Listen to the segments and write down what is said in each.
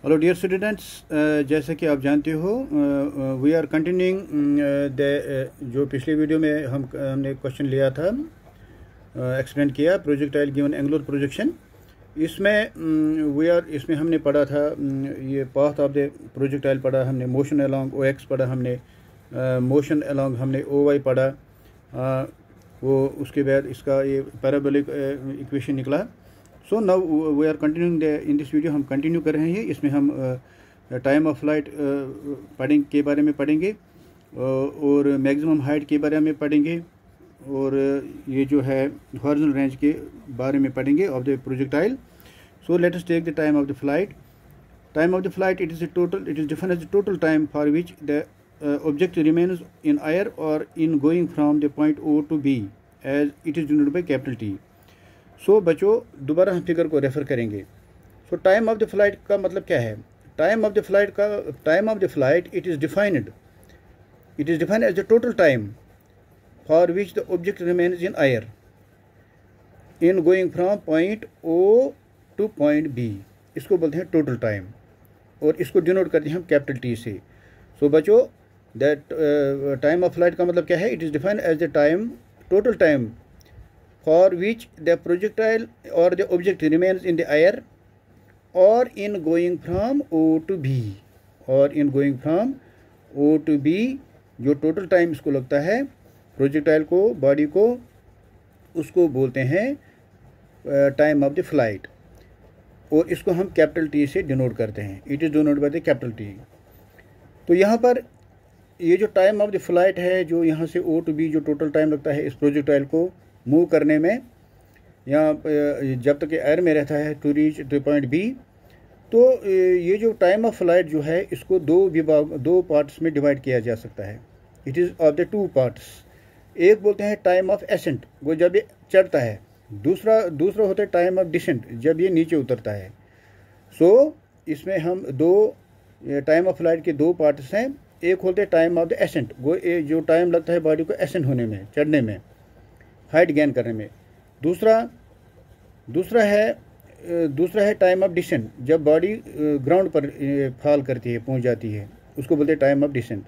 Hello dear students, जैसे कि आप जानते हो वी आर कंटिन्यूइंग द जो पिछले वीडियो में हमने क्वेश्चन लिया था, एक्सप्लेन किया प्रोजेक्टाइल गिवन एंगुलर प्रोजेक्शन। इसमें हमने पढ़ा था ये पाथ ऑफ द प्रोजेक्टाइल पढ़ा हमने, मोशन अलोंग ओ एक्स पढ़ा हमने, मोशन अलोंग हमने ओ वाई पढ़ा, वो उसके बाद इसका ये पैराबोलिक इक्वेशन निकला। So now we are continuing in this video, हम कंटिन्यू कर रहे हैं। इसमें हम टाइम ऑफ फ्लाइट के बारे में पढ़ेंगे और मैक्सिमम हाइट के बारे में पढ़ेंगे और ये जो है हॉरिजॉन्टल रेंज के बारे में पढ़ेंगे of the projectile. So let us take the time of the flight. Time of the flight it is defined as the total time for which the object remains in air or in going from the point O to B as it is denoted by capital T। So बच्चों दोबारा हम figure को refer करेंगे। So time of the flight का मतलब क्या है? Time of the flight it is defined as the total time for which the object remains in air in going from point O to point B. इसको बोलते हैं total time और इसको denote करते हैं हम कैपिटल टी से। सो बच्चों दैट टाइम ऑफ फ्लाइट का मतलब क्या है? It is defined as the time, total time for which the projectile or the object remains in the air or in going from O to B जो total time इसको लगता है projectile को, body को, उसको बोलते हैं टाइम ऑफ द फ्लाइट और इसको हम कैपिटल टी से डिनोट करते हैं। It is denote by the capital T. तो यहाँ पर ये जो टाइम ऑफ द फ्लाइट है, जो यहाँ से O to B जो टोटल टाइम लगता है इस प्रोजेक्टाइल को मूव करने में, या जब तक एयर में रहता है to reach the point B, तो ये जो टाइम ऑफ फ्लाइट जो है इसको दो पार्ट्स में डिवाइड किया जा सकता है। It is of the two parts. एक बोलते हैं टाइम ऑफ एसेंट, वो जब ये चढ़ता है, दूसरा होता है टाइम ऑफ डिसेंट, जब ये नीचे उतरता है। सो इसमें हम दो टाइम ऑफ फ्लाइट के दो पार्ट्स हैं। एक होते हैं टाइम ऑफ द एसेंट, वो जो टाइम लगता है बॉडी को एसेंट होने में, चढ़ने में, हाइट गेन करने में। दूसरा है टाइम ऑफ डिसेंट, जब बॉडी ग्राउंड पर फॉल करती है, पहुंच जाती है, उसको बोलते हैं टाइम ऑफ डिसेंट।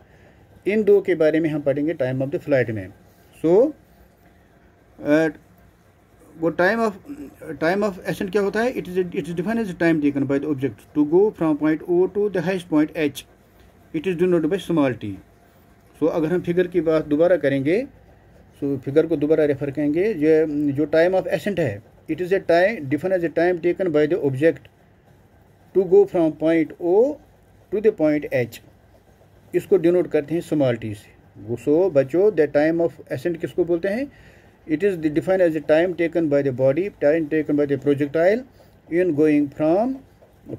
इन दो के बारे में हम पढ़ेंगे टाइम ऑफ द फ्लाइट में। सो वो टाइम ऑफ एसेंट क्या होता है? It is defined as time taken by the object to go from point O to the highest point H. It is denoted by small T. So अगर हम figure की बात दोबारा करेंगे, फिगर को दोबारा रेफर करेंगे, जो टाइम ऑफ एसेंट है, it is a time defined as a time taken by the object to go from point O to the point H. इसको डिनोट करते हैं स्मॉल टी से। सो बच्चों द टाइम ऑफ एसेंट किसको बोलते हैं? It is defined as a time taken by the body, time taken by the projectile in going from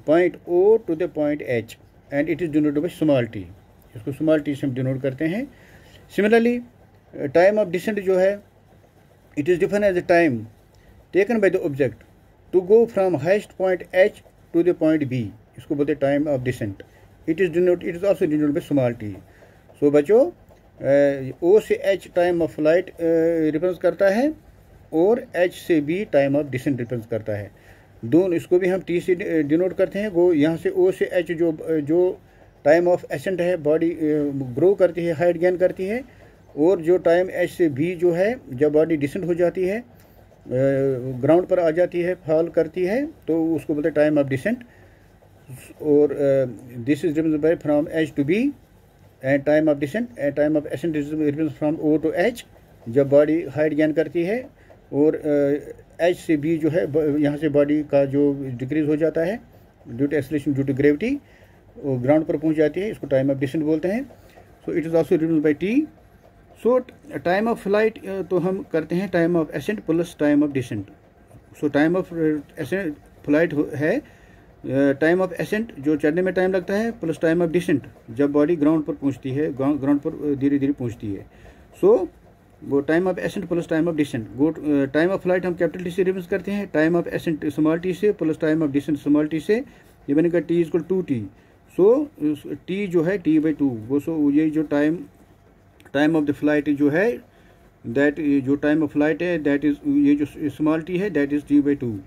point O to the point H and it is denoted by small T. इसको small T से हम denote करते हैं। Similarly time of descent जो है, it is defined as a time taken by the object to go from highest point H to the point B. इसको बोलते हैं time of descent. It is also denoted by small T. So बच्चों O से H time of flight represent करता है और H से B time of descent represent करता है। दोनों इसको भी हम टी से डिनोट करते हैं। वो यहाँ से ओ से एच जो टाइम ऑफ एसेंट है, बॉडी ग्रो करती है, हाइट गेन करती है, और जो टाइम एच से बी जो है, जब बॉडी डिसेंट हो जाती है, ग्राउंड पर आ जाती है, फॉल करती है, तो उसको बोलते हैं टाइम ऑफ डिसेंट। और this is represented by from H to B and time of descent, and time of ascent is represented from O to H, जब बॉडी हाइट गेन करती है, और एच से बी जो है, यहाँ से बॉडी का जो डिक्रीज हो जाता है due to acceleration, due to gravity, वो ग्राउंड पर पहुँच जाती है, इसको टाइम ऑफ डिसेंट बोलते हैं। So it is also represented by T. So time of flight तो हम करते हैं time of ascent plus time of descent. So time of ascent flight है टाइम ऑफ एसेंट जो चढ़ने में टाइम लगता है, प्लस टाइम ऑफ डिसेंट जब बॉडी ग्राउंड पर पहुंचती है, ग्राउंड पर धीरे धीरे पहुंचती है। सो वो time of ascent plus time of descent. वो टाइम ऑफ फ्लाइट हम कैपिटल टी से रिप्रेजेंट करते हैं, time of ascent small T से plus time of descent small T से, ये बनेगा T equal to T. So T जो है टी बाई टू, वो सो ये जो टाइम ऑफ द फ्लाइट जो है, दैट जो टाइम ऑफ फ्लाइट है, दैट इज ये जो स्मॉल टी है, that is T by two.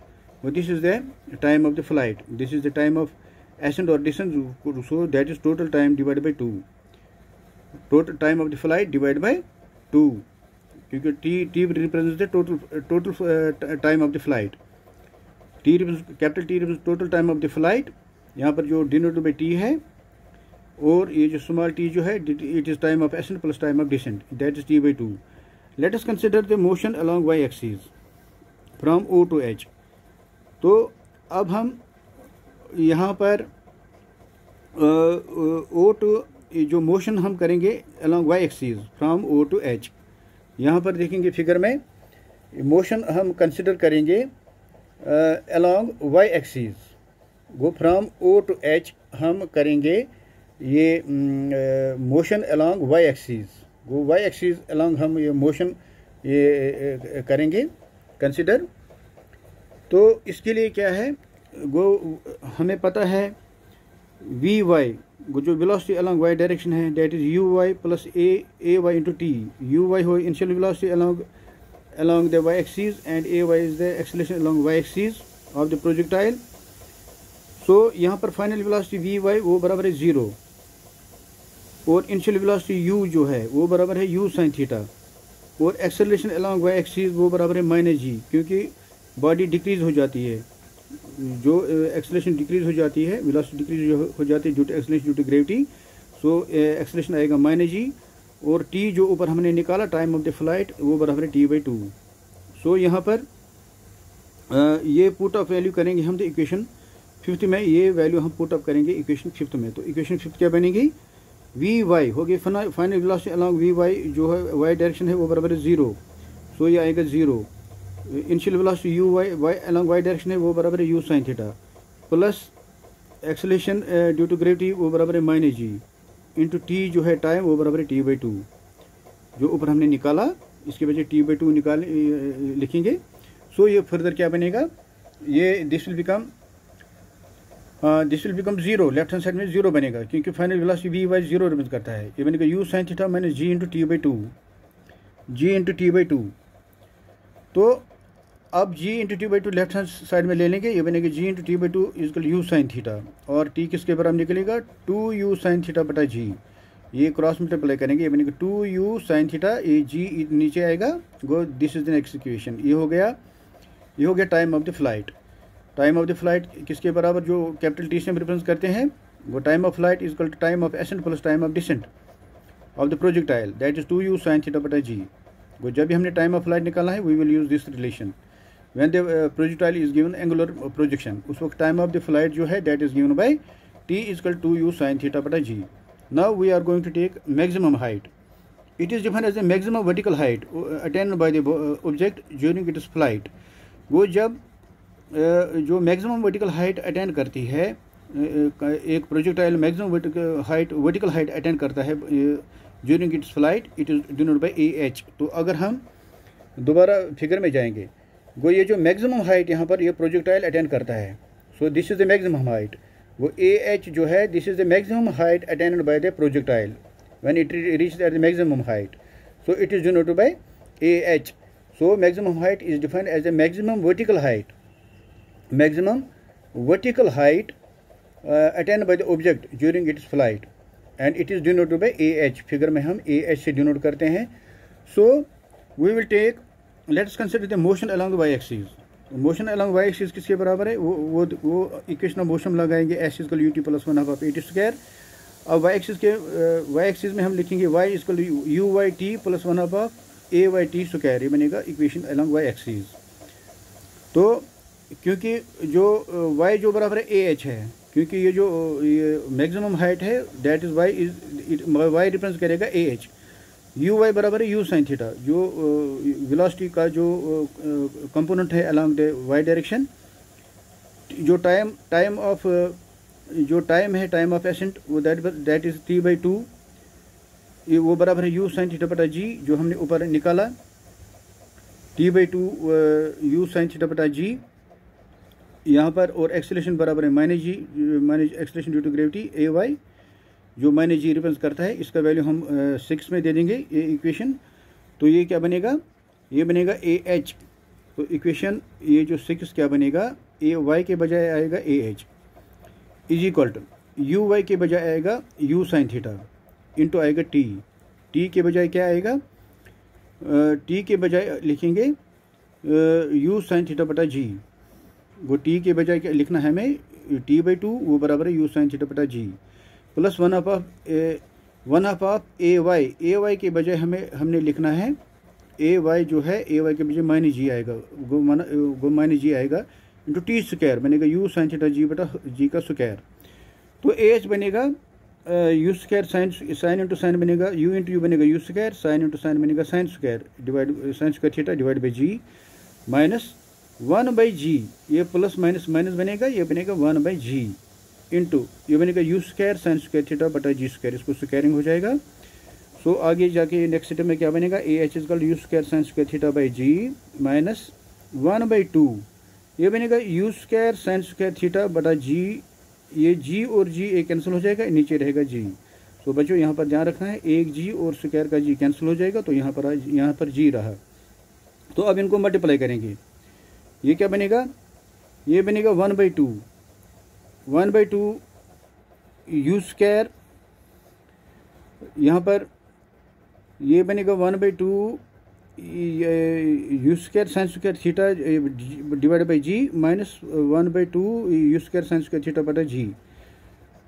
This is the time of the flight, this is the time of ascent or descent, so that is total time divided by 2, total time of the flight divided by 2, क्योंकि t represents the total time of the flight, capital T represents total time of the flight, यहाँ पर जो denoted by t है, और ये जो small t जो है it is time of ascent plus time of descent, that is t/2. Let us consider the motion along y axis from O to H. तो अब हम यहाँ पर O to जो मोशन हम करेंगे along y axis from O to H, यहाँ पर देखेंगे फिगर में मोशन हम कंसिडर करेंगे अलोंग y एक्सिस, वो फ्रॉम O to H हम करेंगे ये मोशन अलोंग y एक्सिस, वो y एक्सिस अलोंग हम ये मोशन ये करेंगे कंसिडर. तो इसके लिए क्या है, वो हमें पता है वी वाई, वो जो वेलोसिटी अलोंग y डायरेक्शन है that is U Y plus A Y into T. U Y हो initial velocity along the y axis and A Y is the acceleration along y axis of the projectile. So यहाँ पर final velocity V Y वो बराबर है 0, और initial velocity u जो है वो बराबर है u साइन थीटा, और एक्सेलरेशन अलोंग y एक्सिस वो बराबर है माइनस जी, क्योंकि बॉडी डिक्रीज हो जाती है, जो एक्सेलरेशन डिक्रीज हो जाती है, वेलोसिटी डिक्रीज हो जाती है due to acceleration due to gravity. So acceleration आएगा माइनस जी, और t जो ऊपर हमने निकाला टाइम ऑफ द फ्लाइट वो बराबर है t/2. सो यहाँ पर ये पुट अप वैल्यू करेंगे हम द इक्वेशन 5 में, ये वैल्यू हम पुट अप करेंगे इक्वेशन 5 में. तो इक्वेशन 5 क्या बनेगी, वी वाई हो गई final velocity along V Y जो है y डायरेक्शन है वो बराबर है 0, सो ये आएगा 0. Initial velocity U Y along y direction है वो बराबर है u sine theta, plus acceleration due to gravity वो बराबर है माइनस जी, इंटू t जो है टाइम वो बराबर है t/2, जो ऊपर हमने निकाला इसके वजह t/2 निकाल लिखेंगे. सो ये फर्दर क्या बनेगा, ये this will become 0, left hand side में 0 बनेगा, क्योंकि final velocity V Y 0 represent करता है. ये बनेगा u sine theta minus G into t/2. तो अब g into t/2 left hand side में ले लेंगे, ये बनेगा g into t/2 is equal u sine theta, और t किसके बराबर निकलेगा 2u साइन थीटा बटा g, ये क्रॉस मल्टीप्लाई करेंगे, ये बनेगा 2u साइन थीटा, ये g नीचे आएगा, go this is the next equation. ये हो गया time of the flight. Time of the flight किसके बराबर, जो कैपिटल टी से हम रिप्रेजेंट करते हैं, वो time of flight is equal to time of ascent plus time of descent of the projectile, that is 2u sine theta बटा g. वो जब भी हमने टाइम ऑफ फ्लाइट निकालना है we will use this relation when the projectile is given angular projection, उस वक्त time of the flight जो है that is given by t is equal 2u sine theta बटा g. Now we are going to take maximum height. It is defined as the maximum vertical height attained by the object during its flight. वो जब जो maximum vertical height attend करती है, एक projectile maximum vertical height attend करता है during its flight, it is denoted by AH. तो अगर हम दोबारा फिगर में जाएंगे, वो ये जो मैक्सिमम हाइट यहाँ पर ये प्रोजेक्टाइल अटेंड करता है, so this is the maximum height. वो AH जो है this is the maximum height attained by the projectile when it reach at the maximum height, so it is denoted by AH. So maximum height is defined as the maximum vertical height attained by the object during its flight, and it is denoted by AH. Figure में हम AH से denote करते हैं. So we will take, let us consider the motion along the y axis. Motion along y axis किसके बराबर है, वो equation of motion लगाएंगे s is equal ut plus 1/2 at square. अब y एक्सिस में हम लिखेंगे y is equal u/t plus 1/2 a/t square, ये बनेगा इक्वेशन अलोंग y एक्सिस. तो क्योंकि जो y जो बराबर है AH है, क्योंकि ये मैक्सिमम हाइट है दैट इज y रिप्रेजेंट करेगा AH. यू वाई बराबर है u साइन थीटा, जो वेलोसिटी का जो कंपोनेंट है अलोंग द y डायरेक्शन. जो टाइम है टाइम ऑफ एसेंट वो दैट इज t/2, वो बराबर है u साइन थीटा बटा g, जो हमने ऊपर निकाला t/2 u साइन थीटा बटा g यहाँ पर, और एक्सेलरेशन बराबर है minus G, minus acceleration due to gravity AY, जो माइनस जी रिप्रेजेंट करता है. इसका वैल्यू हम 6 में दे देंगे ये इक्वेशन. तो ये क्या बनेगा, ये बनेगा AH. तो इक्वेशन ये जो 6 क्या बनेगा, AY के बजाय आएगा AH. Is equal to U Y के बजाय आएगा यू साइन थीटा इंटू आएगा टी। टी के बजाय क्या आएगा, टी के बजाय लिखेंगे यू साइन थीटा बटा जी। वो टी के बजाय क्या लिखना है हमें, टी बाई टू वो बराबर है यू साइन थीटा बटा G plus one half of A Y के बजाय हमने लिखना है ए वाई जो है ए वाई के बजाय माइनस जी आएगा, गो माइनस जी आएगा इंटू टी स्क्वायर बनेगा यू साइन थीटा जी बटा जी का स्क्वायर। तो ए एच बनेगा you square sine into sine बनेगा यू इंटू यू बनेगा you square, sine into sine बनेगा sine square divide sine square theta divide by ji minus 1/g। ये plus minus minus बनेगा, ये बनेगा 1/g इंटू ये बनेगा you square sine square theta बटा जी स्क्वायर, इसको स्क्वायरिंग हो जाएगा। सो आगे जाके नेक्स्ट स्टेप में क्या बनेगा, A H is equal u square sine square theta by ji minus 1/2 ये बनेगा you square sine square theta बटा जी। ये जी और जी ए कैंसिल हो जाएगा, नीचे रहेगा जी। तो बच्चों यहाँ पर ध्यान रखना है, एक जी और स्क्वायर का जी कैंसिल हो जाएगा, तो यहाँ पर जी रहा। तो अब इनको मल्टीप्लाई करेंगे, ये क्या बनेगा, ये बनेगा 1/2 यू स्क्वायर, यहाँ पर ये बनेगा 1/2 U square sine square theta divide by ji minus 1/2 U square sine square theta बटा जी।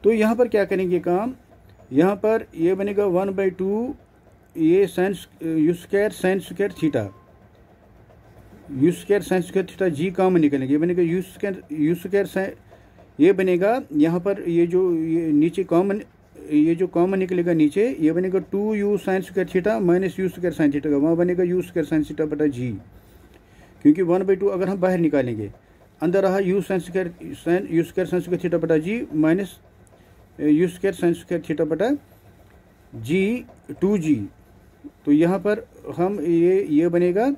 तो यहाँ पर क्या करेंगे काम, यहाँ पर ये बनेगा 1/2 ये U square sine square theta sine square theta G common निकलेंगे, ये बनेगा यू स्क्वायर साइन, ये बनेगा यहाँ पर ये जो ये नीचे कॉमन, ये जो कॉमन निकलेगा नीचे ये बनेगा 2u sine square theta minus U square sine theta का, वहाँ बनेगा यू स्क्वायर साइन थीटा बटा जी। क्योंकि 1/2 अगर हम बाहर निकालेंगे, अंदर रहा U square sine square theta बटा G minus U square sine square theta बटा जी 2g। तो यहाँ पर हम ये बनेगा,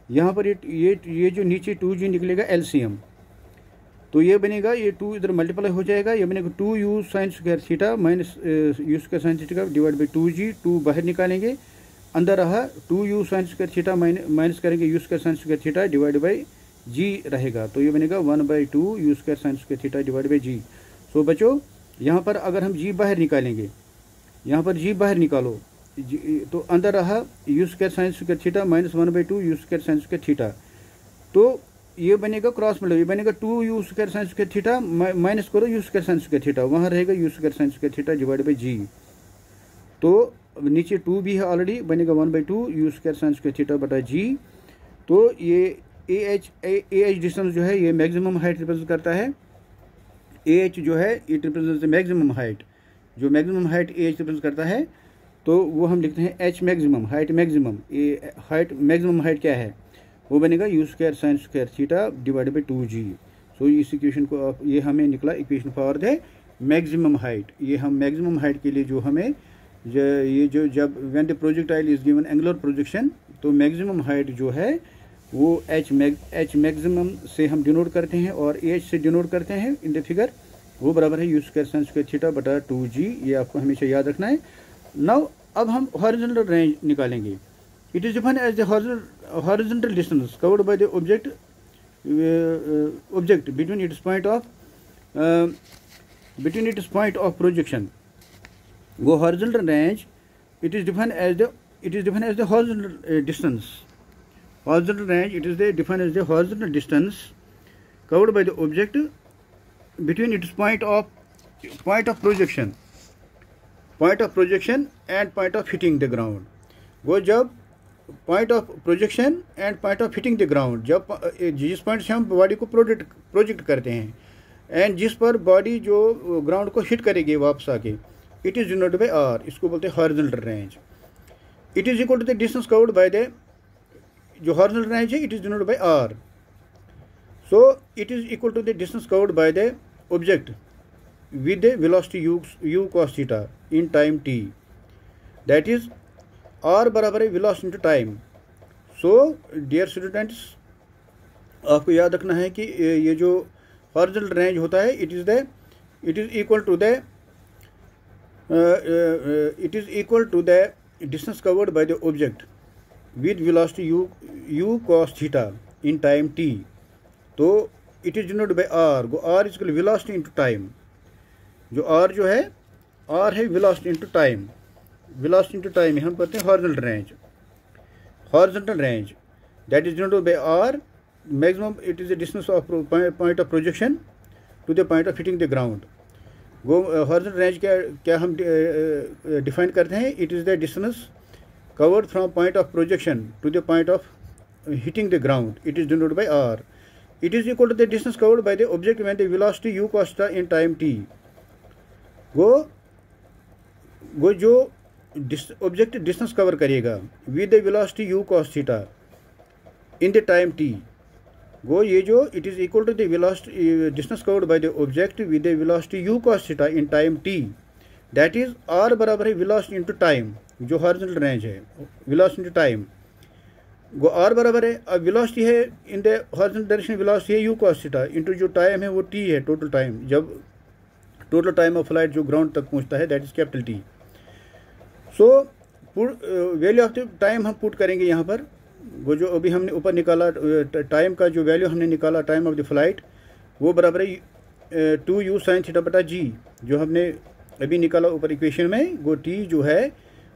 यहाँ पर ये जो नीचे 2g निकलेगा एलसीएम, तो ये बनेगा, ये 2 इधर मल्टीप्लाई हो जाएगा, ये बनेगा 2u sine square theta minus U square sine theta divide by 2g। 2 बाहर निकालेंगे, अंदर रहा 2u sine square theta minus करेंगे U square sine square theta divide by G रहेगा, तो ये बनेगा 1/2 U square sine square theta divide by G. So बच्चों यहाँ पर अगर हम जी बाहर निकालेंगे, यहाँ पर जी बाहर निकालो तो अंदर रहा U square sine square theta minus 1/2 U square sine square theta, तो ये बनेगा क्रॉस मतलब ये बनेगा 2u square sine square theta minus करो U square sine square theta, वहाँ रहेगा U square sine square theta divide by G. तो नीचे 2 भी है ऑलरेडी, बनेगा 1/2 U square sine square theta बटा जी। तो ये ए एच डिस्टेंस जो है ये मैक्सिमम हाइट रिप्रेजेंट करता है, ए एच जो है इट रिप्रेजेंट्स मैक्सिमम हाइट, जो maximum height A H represent करता है, तो वो हम लिखते हैं एच मैक्सिमम हाइट मैक्सिमम। ए हाइट मैक्सिमम हाइट क्या है, वो बनेगा you square sine square theta divide by 2g। सो इस इक्वेशन को ये हमें निकला equation for the maximum height. ये हम मैक्सिमम हाइट के लिए जो हमें ये जो जब when the projectile is given angular projection, तो मैक्सिमम हाइट जो है वो एच मैक्सिमम से हम डिनोट करते हैं और एच से डिनोट करते हैं इन द फिगर, वो बराबर है you square sine square theta बटा 2g। ये आपको हमेशा याद रखना है। नाउ अब हम हॉरिजॉन्टल रेंज निकालेंगे। It is defined as the horizontal distance covered by the object between its point of projection. Go horizontal range. It is defined as the horizontal distance. Horizontal range, it is defined as the horizontal distance covered by the object between its point of projection and point of hitting the ground. वो जब point of projection and point of hitting the ground, जब जिस point से हम body को project करते हैं and जिस पर बॉडी जो ग्राउंड को हिट करेगी वापस आके, it is denoted by R, इसको बोलते हैं horizontal range. It is equal to the distance covered by the, जो हॉरिजॉन्टल रेंज है it is denoted by R. So it is equal to the distance covered by the object with the velocity u cos theta in time t, that is R बराबर है velocity into time. So dear students, आपको याद रखना है कि ये जो horizontal range होता है it is equal to the distance covered by the object with velocity u cos theta in time t। तो it is denoted by R, R is equal velocity into time. जो R जो है, R है velocity into time, velocity into time हम पढ़ते हैं horizontal range, horizontal range that is denoted by R maximum it is the distance of point of projection to the point of hitting the ground. वो horizontal range क्या हम define करते हैं, it is the distance covered from point of projection to the point of hitting the ground, it is denoted by r. It is equal to the distance covered by the object when the velocity u cos theta in time t. वो जो object distance cover करेगा with the velocity u cos theta in the time t, वो ये जो it is equal to the velocity distance covered by the object with the velocity u cos theta in time t, that is r बराबर है velocity into time, जो horizontal range है velocity into time, वो R बराबर है, अब velocity है in the horizontal direction velocity है u cos थीटा इनटू जो टाइम है वो t है, टोटल टाइम, जब टोटल टाइम ऑफ फ्लाइट जो ग्राउंड तक पहुंचता है that is capital T। So value of the time हम पुट करेंगे यहाँ पर, वो जो अभी हमने ऊपर निकाला टाइम का जो वैल्यू हमने निकाला टाइम ऑफ द फ्लाइट, वो बराबर है 2u sin थीटा बटा g, जो हमने अभी निकाला ऊपर इक्वेशन में, वो t जो है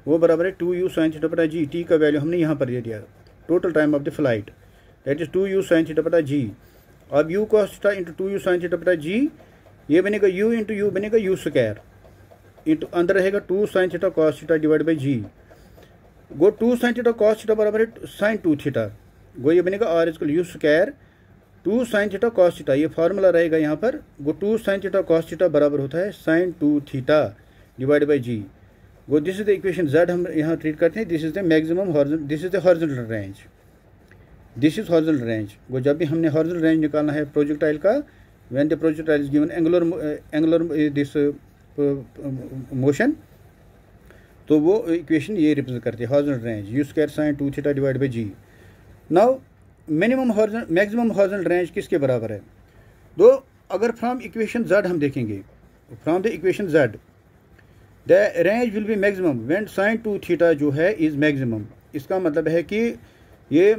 वो बराबर है 2u sin थीटा बटा g, t का वैल्यू हमने यहाँ पर दे दिया, total time of the flight that is 2u sin theta बटा g। अब u cos theta into 2u sin theta बटा g, ये बनेगा u इंटू यू बनेगा u स्क्वायर, इंटू अंदर रहेगा 2 sin theta cos theta divide by g, वो 2 sin theta cos theta बराबर है sin 2 थीटा, वो ये बनेगा r equal u square 2 sin theta cos theta, ये फार्मूला रहेगा यहाँ पर, वो 2 sin थीटा cos थीटा बराबर होता है sin 2 theta divide by g। वो this is the equation z हम यहाँ ट्रीट करते हैं, this is the maximum horizontal, this is the horizontal range, this is horizontal range. वो जब भी हमने हॉरिजॉन्टल रेंज निकालना है प्रोजेक्टाइल का, when the projectile is given angular this motion, तो वो इक्वेशन ये रिप्रेजेंट करती है horizontal range u square sin 2 theta divide by g। Now minimum horizontal maximum horizontal range किसके बराबर है, तो अगर फ्रॉम इक्वेशन z हम देखेंगे, from the equation z the range will be maximum when sin 2 theta जो है इज़ मैक्सिमम। इसका मतलब है कि ये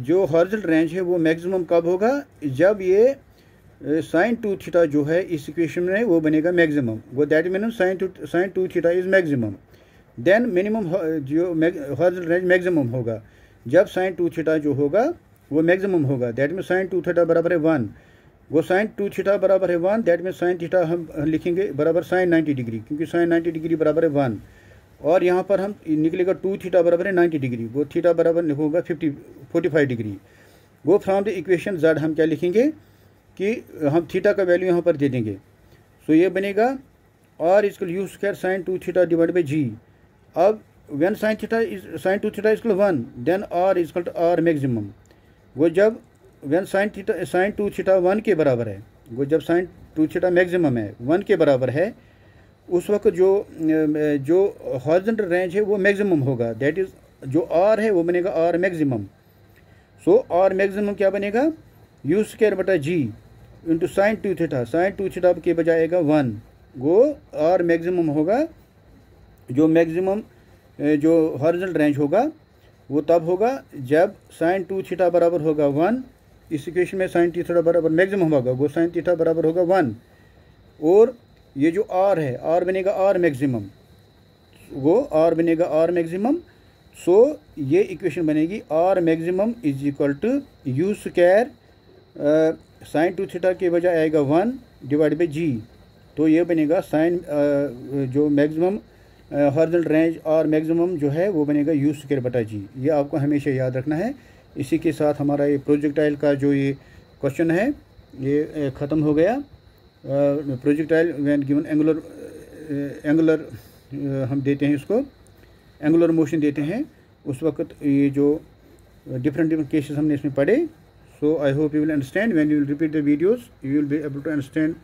जो हॉरिजॉन्टल रेंज है वो मैक्सिमम कब होगा, जब ये sin 2 थीटा जो है इस इक्वेशन में वो बनेगा मैक्सिमम, वो that mean sin 2 theta is maximum, then minimum जो हॉरिजॉन्टल रेंज मैक्सिमम होगा जब sin 2 थीटा जो होगा वो मैक्सिमम होगा, दैट मीन sin 2 थीटा बराबर है 1, वो sin 2 थीटा बराबर है 1, दैट मीन sin थीटा हम लिखेंगे बराबर sin 90 डिग्री, क्योंकि sin 90 डिग्री बराबर है 1, और यहाँ पर हम निकलेगा 2 थीटा बराबर है 90 डिग्री, वो थीटा बराबर होगा 45 डिग्री। वो फ्रॉम द इक्वेशन z हम क्या लिखेंगे कि हम थीटा का वैल्यू यहाँ पर दे देंगे, सो ये बनेगा r equal u square sin 2 theta divide by g। अब when sin 2 theta equal 1, then r equal to r maximum, वो जब व्हेन sin 2 थीटा 1 के बराबर है, वो जब sin 2 थीटा मैक्सिमम है 1 के बराबर है, उस वक्त जो हॉरिजॉन्टल रेंज है वो मैक्सिमम होगा, दैट इज जो r है वो बनेगा r मैक्सिमम। सो r मैक्सिमम क्या बनेगा, u स्क्वायर बटा g इंटू sin 2 थीटा के बजाय आएगा 1, वो r मैक्सिमम होगा, जो मैक्सिमम जो हॉरिजॉन्टल रेंज होगा वो तब होगा जब sin 2 थीटा बराबर होगा 1, इस इक्वेशन में sin थीटा बराबर मैक्सिमम होगा, वो sin थीटा बराबर होगा 1, और ये जो r है r बनेगा r मैक्सिमम, वो r बनेगा r मैक्सिमम। सो ये इक्वेशन बनेगी r maximum is equal to u square sin 2 theta के बजाय आएगा 1 डिवाइड बाई g, तो ये बनेगा sin जो maximum horizontal range r maximum जो है वो बनेगा u स्क्वायर बटा g। ये आपको हमेशा याद रखना है। इसी के साथ हमारा ये प्रोजेक्टाइल का जो ये क्वेश्चन है ये ख़त्म हो गया। प्रोजेक्टाइल व्हेन गिवन एंगुलर हम देते हैं, इसको एंगुलर मोशन देते हैं, उस वक्त ये जो डिफरेंट केसेस हमने इसमें पढ़े। So I hope you will understand when you will repeat the videos, you will be able to understand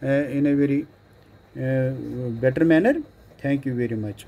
in a very better manner. Thank you very much.